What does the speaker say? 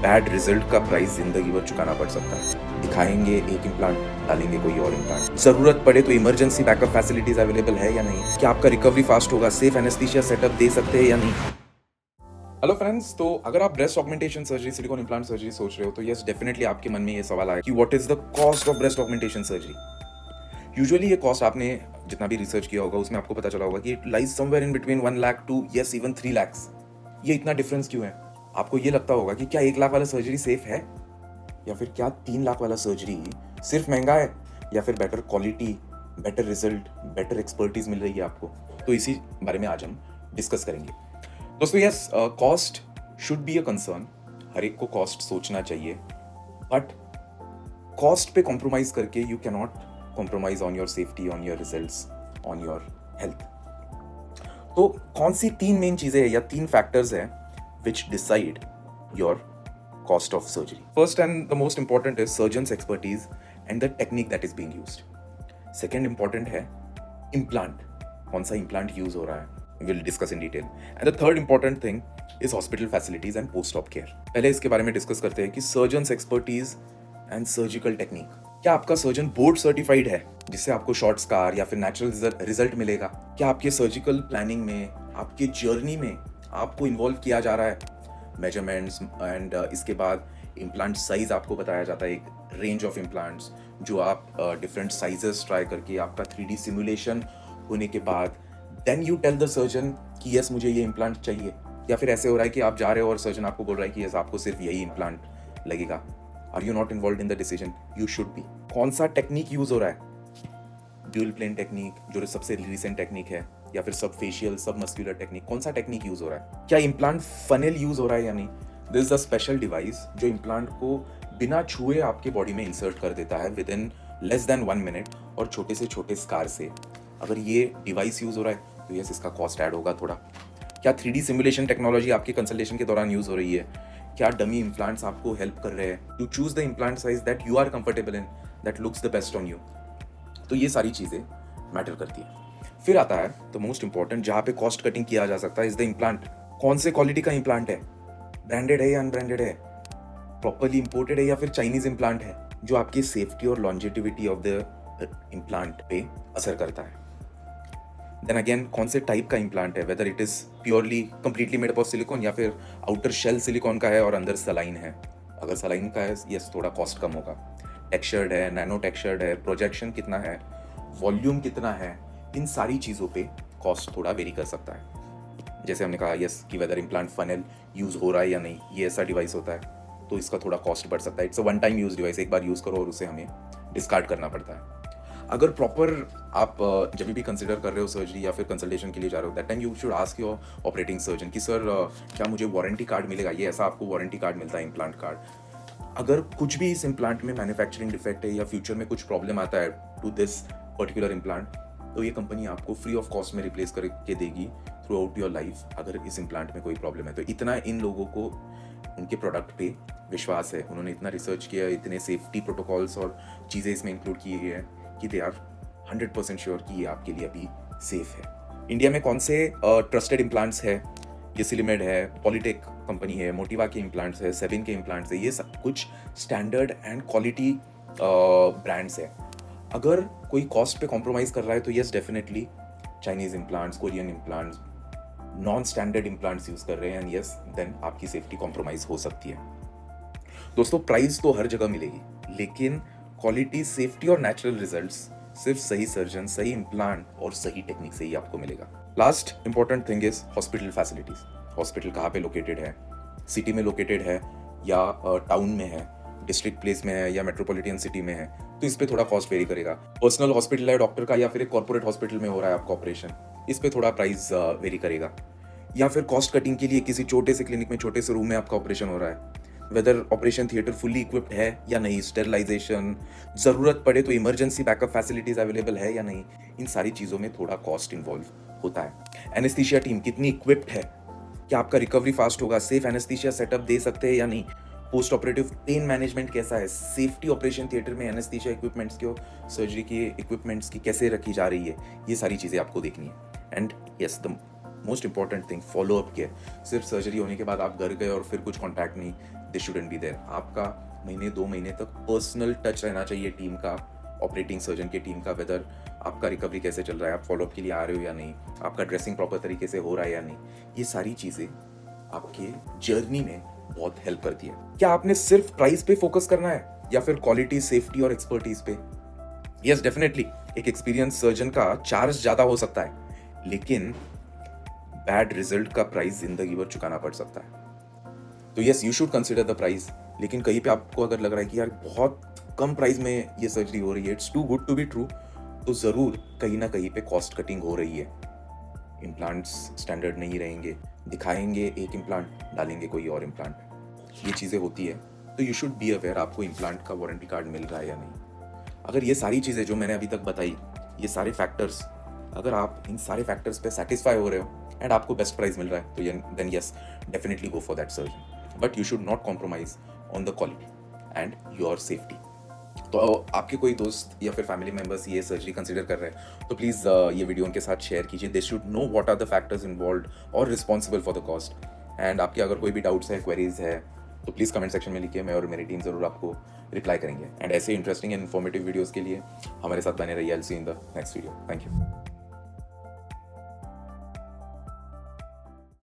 Bad result का price जिंदगी भर चुकाना पड़ सकता है। दिखाएंगे एक इम्प्लांट, डालेंगे कोई और इम्प्लांट। जरूरत पड़े तो इमरजेंसी बैकअप फैसिलिटीज अवेलेबल है या नहीं? क्या आपका रिकवरी फास्ट होगा? सेफ एनेस्थीसिया सेटअप दे सकते हैं या नहीं? हेलो फ्रेंड्स, तो अगर आप breast augmentation surgery, silicon implant surgery सोच रहे हो तो यस डेफिनेटली आपके मन में ये सवाल आया कि what is the cost of breast augmentation surgery. Usually ये कॉस्ट आपने जितना भी रिसर्च किया होगा उसमें आपको पता चला होगा कि it lies somewhere in between 1 lakh to yes even 3 lakh. ये इतना डिफरेंस क्यों है? आपको ये लगता होगा कि क्या 1 लाख वाला सर्जरी सेफ है, या फिर क्या 3 लाख वाला सर्जरी सिर्फ महंगा है, या फिर better quality, better result, better expertise मिल रही है आपको। तो इसी बारे में आज हम डिस्कस करेंगे। दोस्तों yes, cost should be a concern. हर एक को कॉस्ट सोचना चाहिए, बट कॉस्ट पे कॉम्प्रोमाइज करके you can not compromise on your safety, on your results, on your health. तो कौन सी 3 मेन चीजें हैं या 3 फैक्टर्स हैं which decide your cost of surgery? First and the most important is surgeon's expertise and the technique that is being used. Second important है implant, कौन सा implant use हो रहा है, we'll discuss in detail. And the third important thing is hospital facilities and post-op care. पहले इसके बारे में डिस्कस करते हैं कि surgeon's expertise and surgical technique. क्या आपका सर्जन बोर्ड सर्टिफाइड है जिससे आपको शॉर्ट स्कार या फिर नेचुरल रिजल्ट मिलेगा? क्या आपके सर्जिकल प्लानिंग में, आपके जर्नी में आपको इन्वॉल्व किया जा रहा है मेजरमेंट्स एंड इसके बाद इम्प्लांट साइज आपको बताया जाता है, एक रेंज ऑफ इम्प्लांट्स जो आप डिफरेंट साइजेस ट्राई करके आपका 3D सिमुलेशन होने के बाद then you tell the surgeon कि यस मुझे ये इम्प्लांट चाहिए। या फिर ऐसे हो रहा है कि आप जा रहे हो और सर्जन आपको बोल रहा है कि यस आपको सिर्फ यही इम्प्लांट लगेगा। Are you not involve in the decision? You should be. कौन सा टेक्निक यूज हो रहा है? ड्यूल प्लेन टेक्निक जो सबसे रिसेंट टेक्निक है, या फिर सब फेशियल, सब मस्कुलर टेक्निक, कौन सा टेक्निक यूज हो रहा है? क्या इम्प्लांट फनेल यूज हो रहा है या नहीं? This is a special device जो इम्प्लांट को बिना छुए आपके बॉडी में इंसर्ट कर देता है with in less than 1 minute, और छोटे से छोटे स्कार से। अगर ये डिवाइस यूज हो रहा है तो यस इसका कॉस्ट ऐड होगा थोड़ा। क्या 3D सिमुलेशन टेक्नोलॉजी आपके कंसल्टेशन के दौरान यूज हो रही है? क्या डमी इम्प्लांट्स आपको हेल्प कर रहे हैं to choose the implant size that you are comfortable in, that looks the best on you? तो ये सारी चीजें मैटर करती है। फिर आता है द मोस्ट इंपॉर्टेंट, जहां पे कॉस्ट कटिंग किया जा सकता है, इज द इम्प्लांट। कौन से क्वालिटी का इम्प्लांट है? ब्रांडेड है या अनब्रांडेड है? प्रॉपर्ली इंपोर्टेड है या फिर चाइनीज इम्प्लांट है? जो आपकी सेफ्टी और लॉन्जेटिविटी ऑफ द इम्प्लांट पे असर करता है। देन अगेन कौन से टाइप का इम्प्लांट है, whether it is purely completely made up of silicon या फिर आउटर शेल सिलिकॉन का है और अंदर सलाइन है। अगर सलाइन का है यस थोड़ा कॉस्ट कम होगा। टेक्सचर्ड है, नैनो टेक्सचर्ड है, प्रोजेक्शन कितना है, वॉल्यूम कितना है, इन सारी चीज़ों पे कॉस्ट थोड़ा वेरी कर सकता है। जैसे हमने कहा यस कि वेदर इम्प्लांट फनेल यूज़ हो रहा है या नहीं, ये ऐसा डिवाइस होता है तो इसका थोड़ा कॉस्ट बढ़ सकता है। It's a one time use device, एक बार यूज़ करो और उसे हमें डिस्कार्ड करना पड़ता है। अगर प्रॉपर आप जब भी कंसिडर कर रहे हो सर्जरी या फिर कंसल्टेशन के लिए जा रहे हो, that time you should ask your operating surgeon कि सर क्या मुझे वारंटी कार्ड मिलेगा? ये ऐसा आपको वारंटी कार्ड मिलता है, इम्प्लांट कार्ड। अगर कुछ भी इस इम्प्लांट में मैन्युफैक्चरिंग डिफेक्ट है या फ्यूचर में कुछ प्रॉब्लम आता है टू दिस पर्टिकुलर इम्प्लांट, तो ये कंपनी आपको फ्री ऑफ कॉस्ट में रिप्लेस करके देगी थ्रू आउट योर लाइफ अगर इस इम्प्लांट में कोई प्रॉब्लम है तो। इतना इन लोगों को उनके प्रोडक्ट पे विश्वास है, उन्होंने इतना रिसर्च किया, इतने सेफ्टी प्रोटोकॉल्स और चीज़ें इसमें इंक्लूड की गई है कि दे आर 100% श्योर कि ये आपके लिए अभी सेफ है। इंडिया में कौन से ट्रस्टेड इम्प्लांट्स है? ये सिलीमेड है, पॉलीटेक कंपनी है, मोटिवा के इम्प्लांट्स है, सेविन के इम्प्लांट्स है, ये सब कुछ स्टैंडर्ड एंड क्वालिटी ब्रांड्स है। अगर कोई कॉस्ट पे कॉम्प्रोमाइज कर रहा है तो yes definitely Chinese implants, Korean implants, non standard implants use कर रहे हैं, एंड यस देन आपकी सेफ्टी कॉम्प्रोमाइज हो सकती है। दोस्तों प्राइस तो हर जगह मिलेगी, लेकिन क्वालिटी, सेफ्टी और नेचुरल रिजल्ट्स सिर्फ सही सर्जन, सही इम्प्लांट और सही टेक्निक से ही आपको मिलेगा। Last important thing is hospital facilities. Hospital कहाँ पे लोकेटेड है? सिटी में लोकेटेड है या टाउन में है, डिस्ट्रिक्ट प्लेस में है या मेट्रोपॉलिटन सिटी में है, तो इस पे थोड़ा कॉस्ट वेरी करेगा। पर्सनल हॉस्पिटल है डॉक्टर का या फिर एक कॉर्पोरेट हॉस्पिटल में हो रहा है आपका ऑपरेशन, इस पे थोड़ा प्राइस वेरी करेगा। या फिर कॉस्ट कटिंग के लिए किसी छोटे से क्लिनिक में, छोटे से रूम में आपका ऑपरेशन हो रहा है, whether operation theatre fully equipped है या नहीं, स्टेरिलाइजेशन, जरूरत पड़े तो इमरजेंसी बैकअप फैसिलिटीज अवेलेबल है या नहीं, इन सारी चीज़ों में थोड़ा कॉस्ट इन्वॉल्व होता है। एनेस्थीसिया टीम कितनी इक्विप्ड है, क्या आपका रिकवरी फास्ट होगा, सेफ एनेस्थीसिया सेटअप दे सकते हैं या नहीं, पोस्ट ऑपरेटिव पेन मैनेजमेंट कैसा है, सेफ्टी ऑपरेशन थिएटर में एनेस्थीसिया इक्विपमेंट्स की, सर्जरी की इक्विपमेंट्स की कैसे रखी जा रही है, ये सारी चीज़ें आपको देखनी है। And yes the most important thing, follow up care. सिर्फ सर्जरी होने के बाद आप घर गए और फिर कुछ कॉन्टैक्ट नहीं, दिस शुडंट बी देयर। आपका महीने 2 महीने तक पर्सनल टच रहना चाहिए टीम का, ऑपरेटिंग सर्जन की टीम का, वेदर आपका रिकवरी कैसे चल रहा है, आप फॉलोअप के लिए आ रहे हो या नहीं, आपका ड्रेसिंग प्रॉपर तरीके से हो रहा है या नहीं। ये सारी चीज़ें आपके जर्नी में बहुत हेल्प करती है। क्या आपने सिर्फ प्राइस पे फोकस करना है या फिर क्वालिटी, सेफ्टी और एक्सपर्टीज पे? यस, डेफिनेटली एक एक्सपीरियंस सर्जन का चार्ज ज़्यादा हो सकता है, लेकिन बैड रिजल्ट का प्राइस जिंदगी भर चुकाना पड़ सकता है। तो yes, you should consider the price. लेकिन कहीं पे आपको अगर लग रहा है कि यार बहुत कम प्राइस में ये सर्जरी हो रही है, it's too good to be true, तो ज़रूर कहीं ना कहीं पे कॉस्ट कटिंग हो रही है। इम्प्लांट्स स्टैंडर्ड नहीं रहेंगे, दिखाएंगे एक इम्प्लांट, डालेंगे कोई और इम्प्लांट, ये चीज़ें होती है। तो यू शुड बी अवेयर आपको इम्प्लांट का वारंटी कार्ड मिल रहा है या नहीं। अगर ये सारी चीज़ें जो मैंने अभी तक बताई, ये सारे फैक्टर्स, अगर आप इन सारे फैक्टर्स पे सेटिस्फाई हो रहे हो एंड आपको बेस्ट प्राइस मिल रहा है, तो then yes, definitely go for that surgeon. But you should not compromise on the quality and your safety. तो आपके कोई दोस्त या फिर फैमिली मेंबर्स ये सर्जरी कंसिडर कर रहे हैं, तो प्लीज़ ये वीडियो उनके साथ शेयर कीजिए। They should know what are the factors involve और responsible for the cost. And आपके अगर कोई भी डाउट्स है, क्वेरीज है, तो प्लीज़ कमेंट सेक्शन में लिखिए, मैं और मेरी टीम ज़रूर आपको रिप्लाई करेंगे। एंड ऐसे इंटरेस्टिंग एंड इन्फॉर्मेटिव वीडियोज़ के लिए हमारे साथ बने रहिए। I will see in the next video. Thank you.